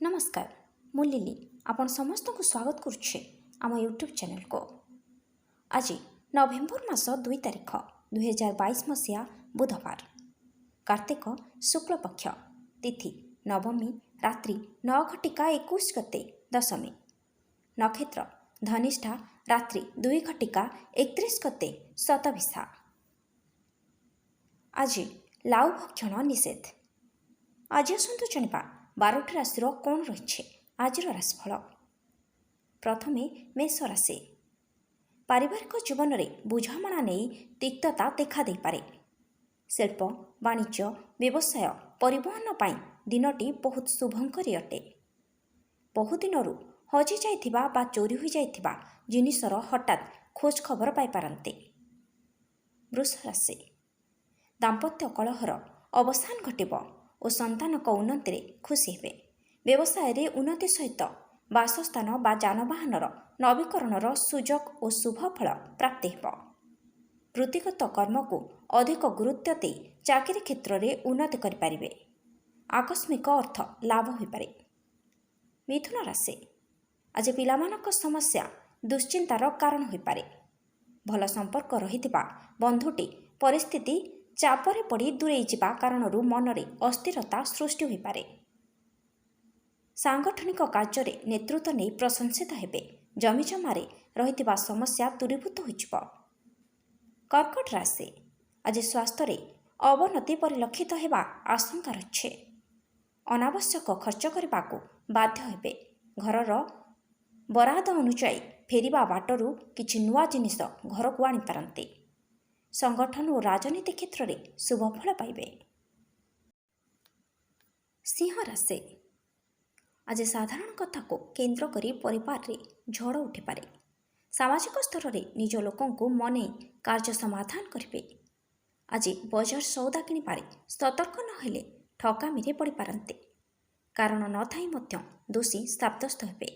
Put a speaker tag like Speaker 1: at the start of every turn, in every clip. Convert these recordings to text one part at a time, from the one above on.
Speaker 1: नमस्कार मु लिली आपण समस्त को स्वागत करुच्छे आम यूट्यूब चैनल को। आज नवेम्बर मास 2 तारिख 2022 मसीहा बुधवार, कार्तिक शुक्ल पक्ष, तिथि नवमी, रात्रि 9:21 गते दशमी, नक्षत्र धनिष्ठा, रात्रि 2:31 गते शतभिषा। आज लाउ भक्षण निषेध। आज आसतु जानिबा 12टी राशि कौन रही आज राशिफल। प्रथमे मेष राशि। पारिवारिक जीवन में बुझामणा नहीं तिक्तता देखा दे पारे। शिल्प, वाणिज्य, व्यवसाय, परिवहन पाई दिनटी बहुत शुभंकरी अटे। बहुदिन हजि जाइथिबा बा चोरी हो जाइथिबा जिनिसर हठात खोज खबर पाई पारंते। वृष राशि। दाम्पत्य कलहर अवसान घटिब और संतान उन्नति खुशी हे। व्यवसाय रे उन्नति सहित बासस्थान बा जानवाहन नवीकरण सुजोग और शुभ फल प्राप्ति हे। वृत्तिगत कर्म को अधिक गुरुत्व दे चाकरी क्षेत्र में उन्नति करें। आकस्मिक अर्थ लाभ हो पारे। मिथुन राशि। आज पिलामानक समस्या दुश्चिंतार कारण हो पारे। भल संपर्क रही बंधुटी परिस्थिति चापरे पड़ी दूरे जावा कारण मनरे अस्थिरता सृष्टि हो पारे। सांगठनिक कार्य नेतृत्व नहीं प्रशंसित हेबे। जमीजमारे रही समस्या दूरीभूत हो। कर्कट राशि। आज स्वास्थ्य रे अवनति परिलक्षित हेबा आशंका रही। अनावश्यक खर्च करने को बाध्य हेबे। घरर बराद अनुसार फेरिबा बाटरू किछि नुआ जिनिस घर को आनी पारंते। संगठन और राजनीति क्षेत्र में शुभ फल पाइबे। सिंह राशि। आज साधारण कथा को केन्द्र करी परिवार रे झड़ उठी पारे। सामाजिक स्तर में निज लोकों को मने कार्य समाधान करेंगे। आज बजार सौदा किनि पारे सतर्क नहेले ठकामी रे पड़ी पारंते। कारण न थाई मध्य दोषी साब्यस्त हेबे।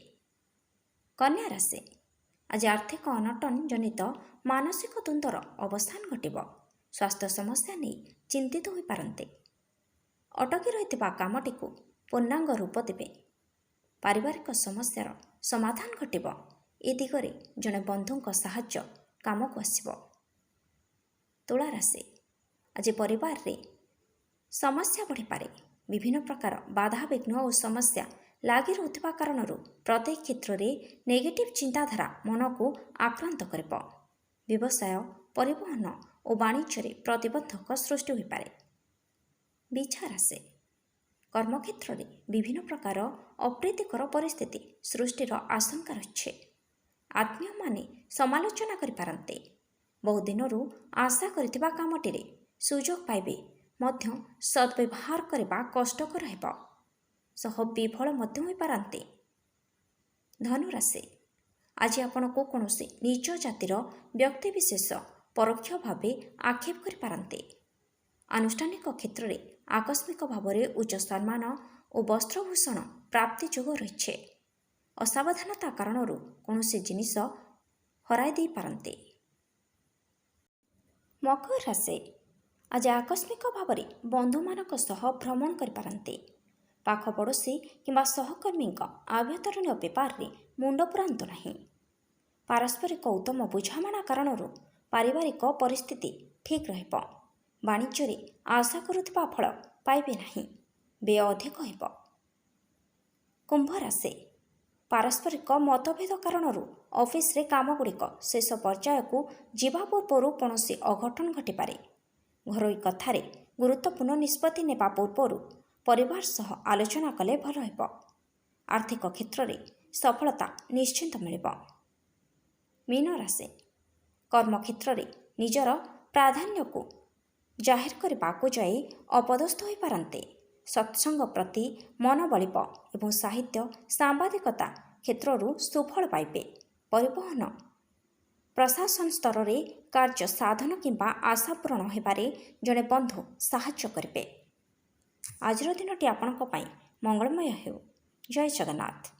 Speaker 1: कन्या राशि। आज आर्थिक अनटन जनित मानसिक द्वंद्वर अवसान घटिब। स्वास्थ्य समस्या नहीं चिंतित हो पारंते। अटकी रही कामटी को पूर्णांग रूप देवे। पारिवारिक समस्यार समाधान घटिब। ए दिगरे जड़े बंधुक साहाय्य काम को आसिब। तुला राशि। आज परिवार रे समस्या बढ़ी पारे। विभिन्न प्रकार बाधा विघ्न और समस्या लागी रुथिबा कारणरू प्रत्येक क्षेत्र में नेगेटिव चिंताधारा मन को आक्रांत करिब। व्यवसाय, परिवहन और वाणिज्य प्रतिबंधक सृष्टि हो पारे। बिछा राशि। कर्मक्षेत्र में विभिन्न प्रकार अप्रीतिकर परिस्थिति सृष्टिर आशंका रही। आत्मीय माने समालोचना करि पारंते। बहुदिनरू आशा करिथिबा कामटिरे सुजोग पाइबे मध्य सद्व्यवहार करबा कष्टकर हेब। सह विफल मध्य हो पारंते। धनुराशि। आज आपण को कौनसी निज जातिर व्यक्तिविशेष परोक्ष भाव आक्षेप कर पारंते। आनुष्ठानिक क्षेत्र में आकस्मिक भाव में उच्च सम्मान और वस्त्रभूषण प्राप्ति जोग रही। असावधानता कारण कौनसी जिनिस हराई दे पारंते। मकर राशि। आज आकस्मिक भाव में बंधु मानक सह भ्रमण कर पारंते। पाख पड़ोशी किंबा सहकर्मी आभ्यंतरीण व्यापार में मुंड पुरांतु नहीं। पारस्परिक उत्तम बुझामणा कारण पारिवारिक परिस्थिति ठीक रहिब। वाणिज्य रे आशा करुथिबा फल पाइबे नहीं। व्यय अधिक हेब। कुंभ राशि। पारस्परिक मतभेद कारण ऑफिस रे काम गुड़िक शेष पर्याय को जीवा पूर्व कौनसी अघटन घटी पारे। घरोई कथारे गुरुत्वपूर्ण निष्पत्ति नेबा पूर्व परिवार सह आलोचना कले भल हेब। आर्थिक क्षेत्र में सफलता निश्चिंत मिलिब। मीन राशि। कर्म क्षेत्र में निजर प्राधान्य को जाहिर करने को जाई अपदस्थ हो पारंते। सत्संग प्रति मन बलिब एवं साहित्य सांबादिकता क्षेत्रु सुफल पाइबे। परिवहन प्रशासन स्तर में कार्य साधन किंबा आशा पूरण हेबारे जड़े बंधु साहाय्य करेंगे। आजर दिनटी आपणक मंगलमय हेउ। जय जगन्नाथ।